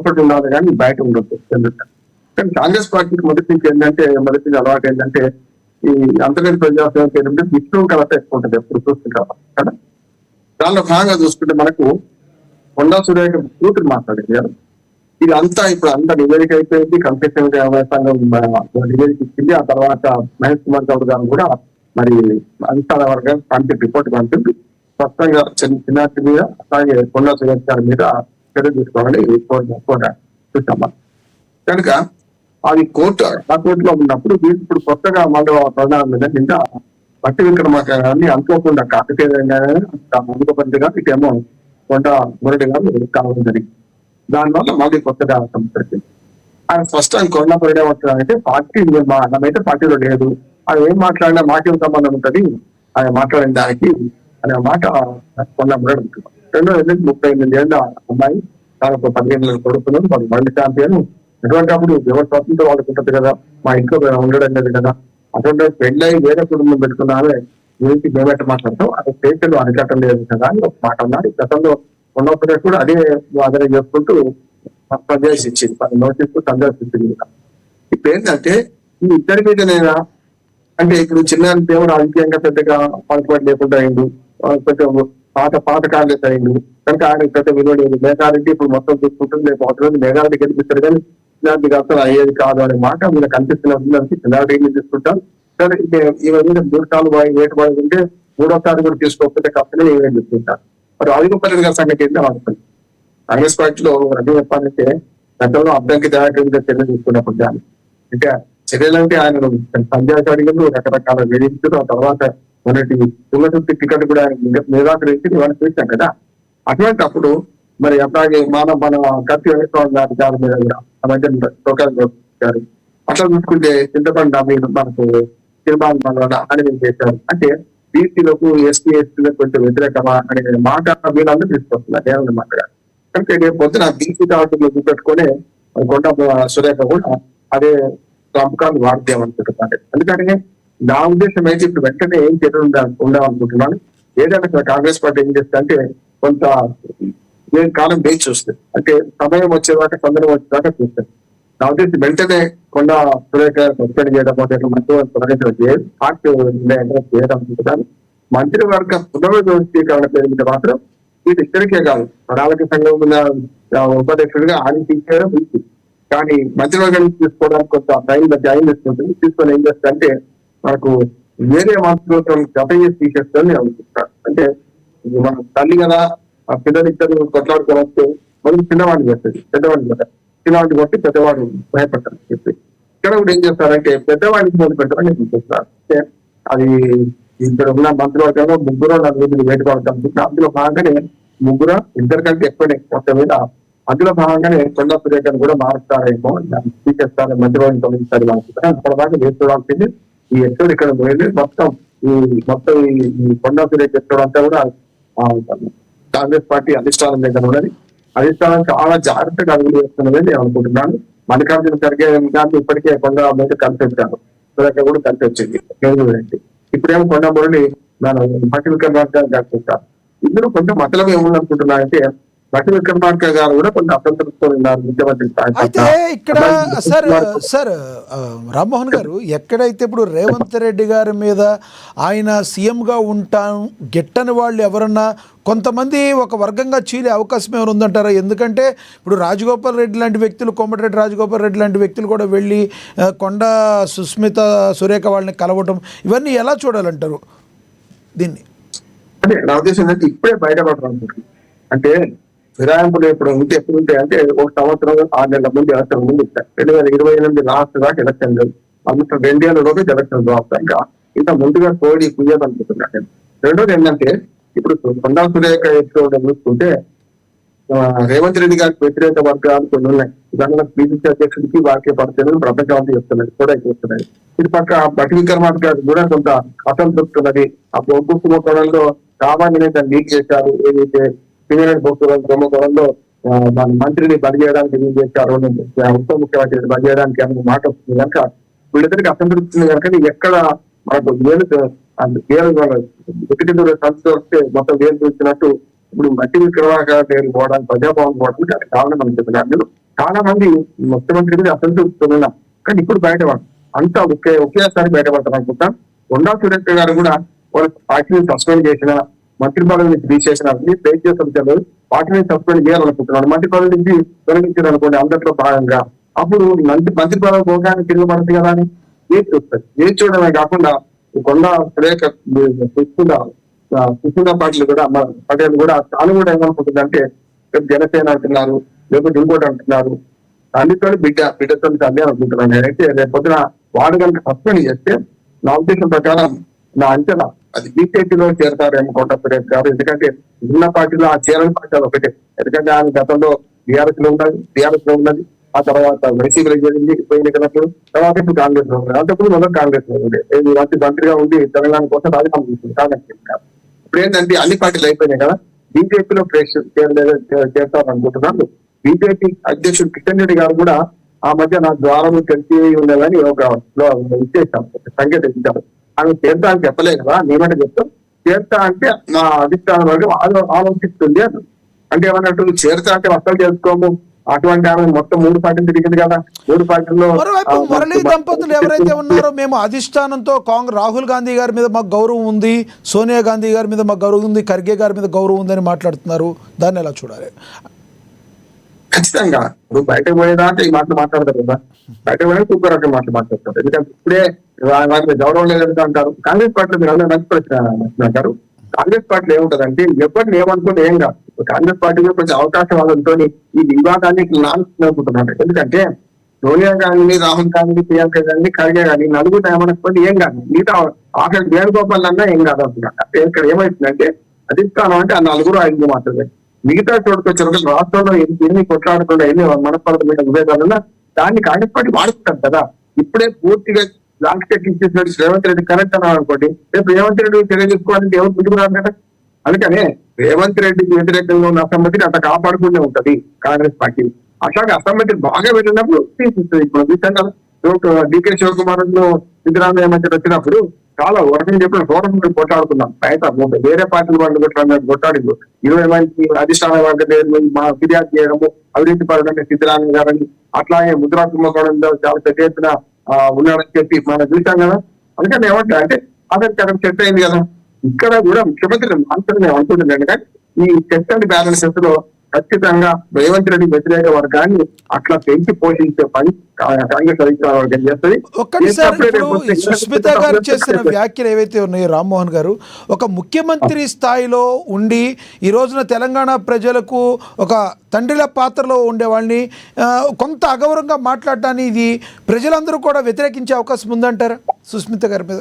లోపల ఉండాలి కానీ బయట ఉండొద్దు. కానీ కాంగ్రెస్ పార్టీకి మొదటి నుంచి అలవాటు ఏంటంటే ఈ అంతర్గత ప్రజాస్వామ్యం ఏంటంటే విశృంఖలత ఎక్కువ ఉంటుంది ఎప్పుడు చూస్తుంటాం కదా. దానిలో భాగంగా చూసుకుంటే మనకు కొండా సురేఖ కూతురు మాట్లాడింది కదా, ఇది అంతా ఇప్పుడు అంత నివేదిక అయిపోయింది. కన్ఫెషన్ సంఘం నివేదిక ఇచ్చింది. ఆ తర్వాత మహేష్ కుమార్ గౌడ్ గారు కూడా మరి అధిష్టాన వర్గం పంపింది, రిపోర్ట్ పంపింది. స్పష్టంగా చిన్నాటి మీద అలాగే కొండా సురేఖ గారి మీద చర్య తీసుకోవాలని రిపోర్ట్ చూసాం. కనుక అది కోర్టు, ఆ కోర్టులో ఉన్నప్పుడు ఇప్పుడు కొత్తగా మళ్ళీ ప్రధాన మీద నిన్న భట్టి విక్రమార్క గారిని అనుకోకుండా కాకతీయంగా ఇటేమో కొండ మురళి గారు కావడం జరిగింది. దానివల్ల మళ్ళీ కొత్తగా సమస్య ఆయన ఫస్ట్ ఆయన కొండ మురళి ఏమంటారంటే పార్టీ మనమైతే పార్టీలో లేదు, ఆయన ఏం మాట్లాడినా మాకేం సంబంధం ఉంటుంది ఆయన మాట్లాడిన దానికి అనే మాట కొండ మురళి ఉంటుంది. 38 ఏళ్ళ అమ్మాయి, దానికి 15 ఏళ్ళు కొడుకున్నాను, వాళ్ళు వరల్డ్ ఛాంపియన్. ఎటువంటి అప్పుడు ఎవరి స్వతంత్రం వాళ్ళకి ఉంటుంది కదా, మా ఇంట్లో ఉండడం లేదు కదా. అటువంటి పెళ్ళై వేరే కుటుంబం పెట్టుకున్నామే గురించి మేమేట మాట్లాడతాం, అది స్టేట్లో అరికట్టం లేదు కదా అని ఒక మాట అన్నారు. గతంలో ఉన్నప్పుడు కూడా అదే ఆదరణ చేసుకుంటూ సందేశం ఇచ్చింది, నోటీస్ సందేశం ఇచ్చింది. ఇప్పుడు ఏంటంటే ఈ ఇద్దరి మీదనేనా అంటే ఇప్పుడు చిన్న దేవుడు రాజకీయంగా పెద్దగా పాల్పడి లేకుండా అయింది, కొంచెం పాత కాంగ్రెస్ అయింది కనుక ఆయన పెద్ద విలువ లేదు. మేఘారెడ్డి ఇప్పుడు మొత్తం చూసుకుంటుంది, రేపు అవసరం మేఘారెడ్డి గెలిపిస్తారు కానీ చిన్నారెడ్డి అసలు అయ్యేది కాదు అనే మాట మీరు కనిపిస్తున్నది. చిన్నారెడ్డి తీసుకుంటాం సరే, ఇవన్నీ 3 సార్లు వేటు పడుతుంటే 3వ కూడా తీసుకోకపోతే కప్పనే ఏమేమి తీసుకుంటారు. మరి రాజగోపాల్ గారి సంగతి ఏంటో ఆడుతుంది. కాంగ్రెస్ పార్టీలో రవి చెప్పాలంటే గతంలో అభ్యంకి దయాకర్ చర్యలు తీసుకున్నప్పుడు దాన్ని అంటే చర్యలంటే ఆయన సంజయ్ అడిగారు, రకరకాల వేధించారు. ఆ తర్వాత మొన్నటి తుంగతుర్తి టికెట్ కూడా ఆయన నిరాకరించి ఇవన్నీ చూసాం కదా. అటువంటి అప్పుడు మరి అట్లాగే మన కత్తి వెంకటరావు గారి మీద కూడా ఆ మధ్య గారు అట్లా చూసుకుంటే చింతపండు మీరు మనకు తీర్మానం అని చేశారు. అంటే బీసీలకు ఎస్టీలకు కొంచెం వ్యతిరేకమా అనే మాట వీళ్ళందరూ తీసుకొస్తున్నారు దేవుని మాట్లాడారు. కనుక రేపు పొద్దున బీసీ టాపిక్లో చూపెట్టుకునే కొండ సురేఖ కూడా అదే ప్రాముఖ్యాన్ని వాడుతామనుకుంటున్నాను. ఎందుకంటే నా ఉద్దేశం అయితే ఇప్పుడు వెంటనే ఏం చర్యలు ఉండాలనుకుంటున్నాను. ఏదైనా కాంగ్రెస్ పార్టీ ఏం చేస్తా అంటే కొంత కాలం వేచి చూస్తుంది, అంటే సమయం వచ్చేదాకా సందర్భం వచ్చేదాకా చూస్తుంది. నా ఉద్దేశం వెంటనే కొండ సురేఖ సస్పెండ్ చేయడం మంత్రివర్గ పార్టీ చేయడం. మంత్రివర్గ పునర్వ్యవస్థీకరణ పేరు మీద మాత్రం వీటి ఇద్దరికే కాదు, ప్రణాళిక సంఘం ఉన్న ఉపాధ్యక్షుడిగా ఆయన తీసేయడం వీటి. కానీ మంత్రివర్గాన్ని తీసుకోవడానికి కొంత టైం తీసుకుంటుంది. తీసుకొని ఏం చేస్తారంటే మనకు వేరే మంత్రివర్గం జత చేసి తీసేస్తారని అనుకుంటారు. అంటే మన తల్లి కదా, ఆ పిల్లలిద్దరు కొట్లాడుకొని వస్తే మనం చిన్నవాడిని చేస్తుంది, పెద్దవాడిని కదా, చిన్నవాడిని కొట్టి పెద్దవాడు భయపడతారని చెప్పి ఇక్కడ కూడా ఏం చేస్తారంటే పెద్దవాడికి మొదలు పెట్టారని చూపిస్తారు. అంటే అది ఇక్కడ ఉన్న మంత్రివర్గంలో 3-4 వేటు పడతాం. అందులో భాగంగానే 3 ఇద్దరికంటే ఎక్కువనే మొత్తం మీద అందులో భాగంగానే కొండ సురేఖను కూడా మారుస్తారేమో, తీసేస్తారు, మంత్రివర్గం తొలగిస్తారు అనుకుంటారు. అక్కడ దాకా వేసుకోవాల్సింది ఈ ఎక్కడ ఇక్కడ పోయింది. మొత్తం ఈ కొండ సురేఖ ఎక్కడ అంతా కూడా కాంగ్రెస్ పార్టీ అధిష్టానం దగ్గర ఉన్నది. అధిష్టానం చాలా జాగ్రత్తగా అడుగులు వేస్తున్నది నేను అనుకుంటున్నాను. మల్లికార్జున ఖర్గే గారు ఇప్పటికే కొండ మీద కలిసి వచ్చారు, సురేఖ కూడా కలిసి వచ్చింది. ఇప్పుడేమో కొండ మురళి భట్టి విక్రమార్క గారు చూస్తారు. ఇందులో కొంచెం మతలం ఏముందనుకుంటున్నారంటే భట్టి విక్రమార్క గారు కూడా కొంచెం అసంతృప్తితో ఉన్నారు ముఖ్యమంత్రి. అయితే ఇక్కడ సార్ రామ్మోహన్ గారు, ఎక్కడైతే ఇప్పుడు రేవంత్ రెడ్డి గారి మీద ఆయన సీఎంగా ఉంటాను గిట్టని వాళ్ళు ఎవరన్నా కొంతమంది ఒక వర్గంగా చీలే అవకాశం ఏమైనా ఉందంటారా? ఎందుకంటే ఇప్పుడు రాజగోపాల్ రెడ్డి లాంటి వ్యక్తులు, కోమటిరెడ్డి రాజగోపాల్ రెడ్డి లాంటి వ్యక్తులు కూడా వెళ్ళి కొండ సుస్మిత సురేఖ వాళ్ళని కలవటం, ఇవన్నీ ఎలా చూడాలంటారు దీన్ని? అంటే నా ఉద్దేశం ఏంటంటే ఇప్పుడే బయటపడరు. అంటే ఫిరాయింపులు ఎప్పుడు ఉంటాయి అంటే 1 సంవత్సరం 6 నెలల ముందు ఎలక్షన్ ముందు ఇస్తారు. 2028 లాస్ట్ దాకా ఎలక్షన్ అందులో 2 ఏళ్ళ లోపే ఎలక్షన్ రాస్తాయి. ఇంకా ఇంత ముందుగా కోడి పుయ్యాలనుకుంటున్నాను. రెండోది ఏంటంటే ఇప్పుడు కొండా సురేఖ ఎత్తుకోవడం చూసుకుంటే రేవంత్ రెడ్డి గారికి వ్యతిరేక వర్గాలు కొన్ని ఉన్నాయి. దానిలో బీసీసీ అధ్యక్షుడికి వాక్య పరిచయం ప్రపంచాన్ని చేస్తున్నాయి కూడా చేస్తున్నాయి. ఇటు పక్క భట్టి విక్రమార్క గారికి కూడా కొంత అసంతృప్తి ఉన్నది. ఆ బొగ్గు కుంభకోణంలో సామాన్యులే దాన్ని లీక్ చేశారు. ఏదైతే సిమెంట్ బొగ్గు కుంభకోణంలో మన మంత్రిని బలి చేయడానికి ఏం చేశారు, ఉప ముఖ్యమంత్రిని బలి చేయడానికి అనే మాట వస్తుంది కనుక వీళ్ళిద్దరికి అసంతృప్తి ఉంది కనుక ఎక్కడ మనకు ఒకటి సంస్థ వస్తే మొత్తం వేలు చూసినట్టు ఇప్పుడు భట్టి విక్రమార్క గారు పోవడానికి ప్రజాభవన్ పోవడానికి కారణం అని చెప్పినారు. చాలా మంది ముఖ్యమంత్రి మీద అసంతృప్తితో ఉన్నారు. కానీ ఇప్పుడు బయటపడతారు, అంతా ఒకేసారి బయటపడతారు అనుకుంటా. కొండా సురేఖ గారు కూడా వాళ్ళ పార్టీని సస్పెండ్ చేసిన, మంత్రి పదవి నుంచి తీసేసిన, అన్ని ఫేస్ చేసిన పార్టీని సస్పెండ్ చేయాలనుకుంటున్నాడు. మంత్రి పదవి నుంచి తొలగించారు అనుకోండి అందరిలో భాగంగా, అప్పుడు మంత్రి పదవి పోగానే తిరగబడుతుంది కదా అని ఏది చూస్తారు. ఏది చూడడమే కాకుండా కొండా సురేఖ సుశీల పార్టీలు కూడా పటేల్ కూడా తాను కూడా ఏమనుకుంటుంది అంటే జనసేన అంటున్నారు, లేకపోతే ఇంకోటి అంటున్నారు, అందుతో బిడ్డతో అదే అనుకుంటున్నాను. నేనైతే రేపు పొద్దున వాడు కనుక సస్పెండ్ చేస్తే నా ఉద్దేశం ప్రకారం, నా అంచనా అది బీజేపీలో చేరతారేమో కొండ సురేష్ గారు. ఎందుకంటే ఉన్న పార్టీలో ఆ చేరని పార్టీ ఒకటే. ఎందుకంటే ఆయన గతంలో టీఆర్ఎస్ లో ఉన్నది, ఆ తర్వాత వైసీపీలో చేరింది ఎన్నికలప్పుడు, తర్వాత ఇప్పుడు కాంగ్రెస్ లో ఉన్నది. అంతకుముందు మొదటి కాంగ్రెస్ లో ఉంది, మంత్రిగా ఉండి తెలంగాణ కోసం రాజీనామా చేసింది కాంగ్రెస్. ఇప్పుడు ఏంటంటే అన్ని పార్టీలు అయిపోయినాయి కదా, బీజేపీలో చేస్తారనుకుంటున్నాను. బీజేపీ అధ్యక్షుడు కిషన్ రెడ్డి గారు కూడా ఆ మధ్య నా ద్వారం తెలిసి ఉండేదని ఒక ఇచ్చేసాం, సంకేతం ఇచ్చారు. ఆమె చేస్తా అని చెప్పలేదు కదా, నేమంటే చెప్తాం చేస్తా అంటే నా అధిష్టానం వర్గం ఆలోచిస్తుంది అని. అంటే ఏమన్నట్టు చేస్తా అంటే అసలు చేసుకోము, అటువంటి ఆమె మొత్తం 3 పార్టీలు తిరిగింది కదా, 3 పార్టీల్లో. మరోవైపు మురళీ దంపతులు ఎవరైతే ఉన్నారో, మేము అధిష్టానంతో రాహుల్ గాంధీ గారి మీద మాకు గౌరవం ఉంది, సోనియా గాంధీ గారి మీద మాకు గౌరవం ఉంది, ఖర్గే గారి మీద గౌరవం ఉందని మాట్లాడుతున్నారు. దాన్ని ఎలా చూడాలి? ఖచ్చితంగా ఇప్పుడు బయటకు పోయేదాకా ఈ మాటలు మాట్లాడతారు కదా, బయటకు పోయినా సూపర్ రకం మాటలు మాట్లాడతారు. ఎందుకంటే ఇప్పుడే వాటికి గౌరవం లేదంటే అంటారు. కాంగ్రెస్ పార్టీలో మీరు అందరూ మంచి ప్రశ్న అంటారు. కాంగ్రెస్ పార్టీలో ఏముంటదంటే ఎవరిని ఏమనుకుంటే ఏం కాదు. కాంగ్రెస్ పార్టీలో కొంచెం అవకాశవాదంతో ఈ వివాదాన్ని నానుకుంటున్నారు. ఎందుకంటే సోనియా గాంధీ, రాహుల్ గాంధీ, ప్రియాంక గాంధీ, ఖర్గే గాంధీ నలుగురు ఏమనుకోండి ఏం కాదు. మిగతా ఆఖరి వేణుగోపాల్ అన్నా ఏం కాదు అంటున్నారు. ఇక్కడ ఏమైతుందంటే అధిష్టానం అంటే ఆ 4-5 మాత్రమే. మిగతా చోటుకొచ్చారు రాష్ట్రంలో ఎన్ని కొట్లాడకుండా ఎన్ని మనస్పర్ధమైన విభేదాలున్నా దాన్ని కాంగ్రెస్ పార్టీ వాడుకుంటారు కదా. ఇప్పుడే పూర్తిగా లాంగ్ స్టెక్ ఇచ్చేసినట్టు రేవంత్ రెడ్డి కరెక్ట్ అన్నారు అనుకోండి, రేపు రేవంత్ రెడ్డి తెలియజేసుకోవాలంటే ఎవరు ముందుకు రాదు కదా. అందుకనే రేవంత్ రెడ్డికి వ్యతిరేకంగా ఉన్న అసమ్మతిని అట్లా కాపాడుకుంటూ ఉంటది కాంగ్రెస్ పార్టీ. అట్లాగే అసమ్మతిని బాగా వెళ్ళినప్పుడు తీసిస్తుంది. ఇప్పుడు డికే శివకుమార్ సిద్ధరామయ్య మధ్య వచ్చినప్పుడు చాలా వరకు చెప్పిన ఫోరం కొట్టాడుతున్నాం. బయట వేరే పార్టీల వాళ్ళు కొట్టాడు 20 మంది అధిష్టాన వర్గం మా ఫిర్యాదు చేయడము, అవినీతి పడడం సిద్ధరామయ్య గారని, అట్లాగే ముద్రా కుంభకోణంలో చాలా పెద్ద ఎత్తున ఉన్నాడని చెప్పి మనం చూసాం కదా. అందుకని ఏమంటా అంటే అదే సెట్ అయింది కదా. ఇక్కడ కూడా ముఖ్యమంత్రి అంతా మేము అనుకుంటున్నాను. కానీ ఈ చెక్ అండ్ బ్యాలెన్సెస్ లో ఖచ్చితంగా రేవంత్ రెడ్డి వ్యతిరేక వర్గాన్ని అట్లా పెంచి పోషించే పని కాంగ్రెస్ అధికార వర్గం చేస్తుంది. ఒక్కసారి ఇప్పుడు సుస్మిత గారు చేసిన వ్యాఖ్యలు ఏవైతే ఉన్నాయో, రామ్మోహన్ గారు ఒక ముఖ్యమంత్రి స్థాయిలో ఉండి ఈ రోజున తెలంగాణ ప్రజలకు ఒక తండ్రిల పాత్రలో ఉండే వాళ్ళని కొంత అగౌరవంగా మాట్లాడటాన్ని ఇది ప్రజలందరూ కూడా వ్యతిరేకించే అవకాశం ఉందంటారా సుస్మిత గారి మీద?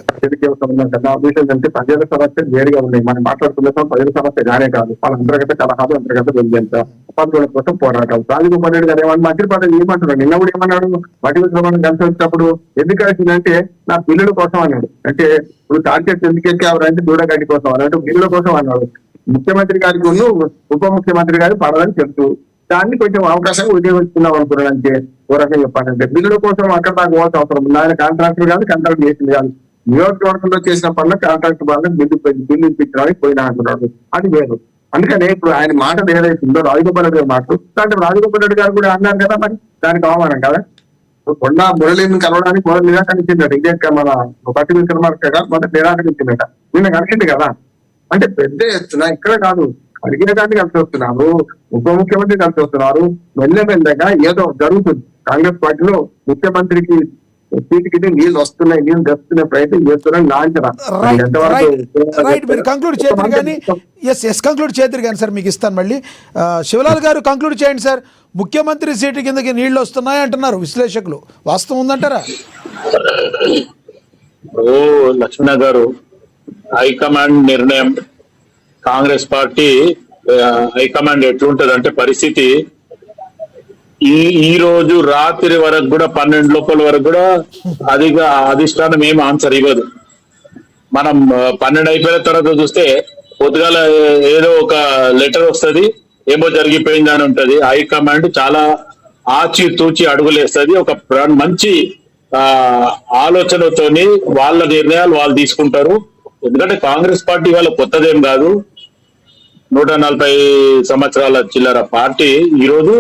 ప్రజల సమస్యలు వేరుగా ఉన్నాయి. మనం మాట్లాడుతున్న ప్రజల సమస్య గానే కాదు, వాళ్ళ అంతర్గత కలహాలు, అంతర్గత వెలిగేంత ఉపాధుల కోసం పోరాటం. రాజగోపాల్ రెడ్డి గారు ఏమన్నా మంత్రి పదవి ఏమంటున్నాడు, నిన్న కూడా ఏమన్నాడు, మట్టి విశ్రమణం కలిసి వచ్చినప్పుడు ఎందుకు కలిసిందంటే నా పిల్లల కోసం అన్నాడు. అంటే ఇప్పుడు టార్గెట్ ఎందుకు ఎక్కారంటే దూడగడ్డి కోసం అన్నట్టు పిల్లల కోసం అన్నాడు. ముఖ్యమంత్రి గారికి ఉప ముఖ్యమంత్రి గారు పడదని చెప్తూ దాన్ని కొంచెం అవకాశంగా ఉపయోగించుకున్నాం అనుకున్నాడు. అంటే ఓ రకంగా చెప్పాలంటే బిల్లుల కోసం అక్కడ దాకా పోవాల్సిన అవసరం ఉంది. ఆయన కాంట్రాక్టర్ కాదు, కాంట్రాక్ట్ చేసింది కాదు. నియోజకవర్గంలో చేసిన పనులు కాంట్రాక్ట్ వాళ్ళకి బిల్లు ఇప్పించడానికి పోయినా అంటున్నాడు. అది వేరు. అందుకనే ఇప్పుడు ఆయన మాట ఏదైతుందో రాజగోపాల్ రెడ్డి గారు మాట అంటే రాజగోపాల్ రెడ్డి గారు కూడా అన్నారు కదా, మరి దానికి అవమానం కదా. కొండా మురళిని కలవడానికి మొదటి నిరాకరించిందట. ఇదే మన పట్టి విక్రమార్క గారు మొదటి నిరాకరించిందట. నిన్న కలిసింది కదా. అంటే పెద్ద ఎత్తున ఇక్కడ కాదు, అడిగిన కానీ కలిసి వస్తున్నారు, ఉప ముఖ్యమంత్రి కలిసి వస్తున్నారు. మెల్లమెల్లగా ఏదో జరుగుతుంది కాంగ్రెస్ పార్టీలో. ముఖ్యమంత్రికి సీటుకి నీళ్లు వస్తున్నాయి, నీళ్లు తెస్తున్న ప్రయత్నం చేస్తున్నాయి లాంఛన. మీరు కంక్లూడ్ చేద్దరు కానీ కంక్లూడ్ చేద్దరు కానీ సార్ మీకు ఇస్తాను మళ్ళీ. శివలాల్ గారు కంక్లూడ్ చేయండి సార్. ముఖ్యమంత్రి సీటు కిందకి నీళ్లు వస్తున్నాయి అంటున్నారు విశ్లేషకులు, వాస్తవం ఉందంటారా? లక్ష్మణ గారు, హైకమాండ్ నిర్ణయం, కాంగ్రెస్ పార్టీ హైకమాండ్ ఎట్లుంటది అంటే పరిస్థితి ఈ రోజు రాత్రి వరకు కూడా 12 లోపల వరకు కూడా అధిష్టానం ఏం ఆన్సర్ ఇవ్వదు. మనం 12 అయిపోయిన తర్వాత చూస్తే పొద్దుగాల ఏదో ఒక లెటర్ వస్తుంది, ఏమో జరిగిపోయింది అని ఉంటది. హైకమాండ్ చాలా ఆచి తూచి అడుగులేస్తుంది. ఒక మంచి ఆలోచనతోని వాళ్ళ నిర్ణయాలు వాళ్ళు తీసుకుంటారు. ఎందుకంటే కాంగ్రెస్ పార్టీ వాళ్ళ కొత్తదేం కాదు, 140 సంవత్సరాల చిల్లర పార్టీ. ఈరోజు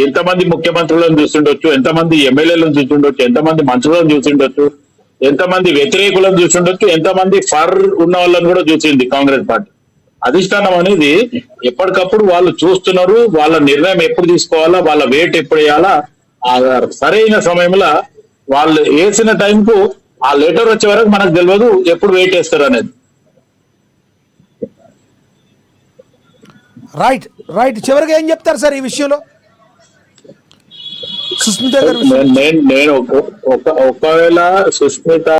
ఎంతమంది ముఖ్యమంత్రులను చూసిండొచ్చు, ఎంతమంది ఎమ్మెల్యేలను చూసిండొచ్చు, ఎంతమంది మంత్రులను చూసిండొచ్చు, ఎంతమంది వ్యతిరేకులను చూసిండొచ్చు, ఎంతమంది ఫర్ ఉన్న వాళ్ళని కూడా చూసింది కాంగ్రెస్ పార్టీ. అధిష్టానం అనేది ఎప్పటికప్పుడు వాళ్ళు చూస్తున్నారు, వాళ్ళ నిర్ణయం ఎప్పుడు తీసుకోవాలా, వాళ్ళ వేట్ ఎప్పుడు వేయాలా, ఆ సరైన సమయంలో వాళ్ళు వేసిన టైంకు ఆ లెటర్ వచ్చే వరకు మనకు తెలియదు ఎప్పుడు వెయిట్ వేస్తారు అనేది. Right right. చివరిగా ఏం చెప్తారు సార్ ఈ విషయంలో? సుస్మిత గారు నేను ఒకవేళ సుష్మిత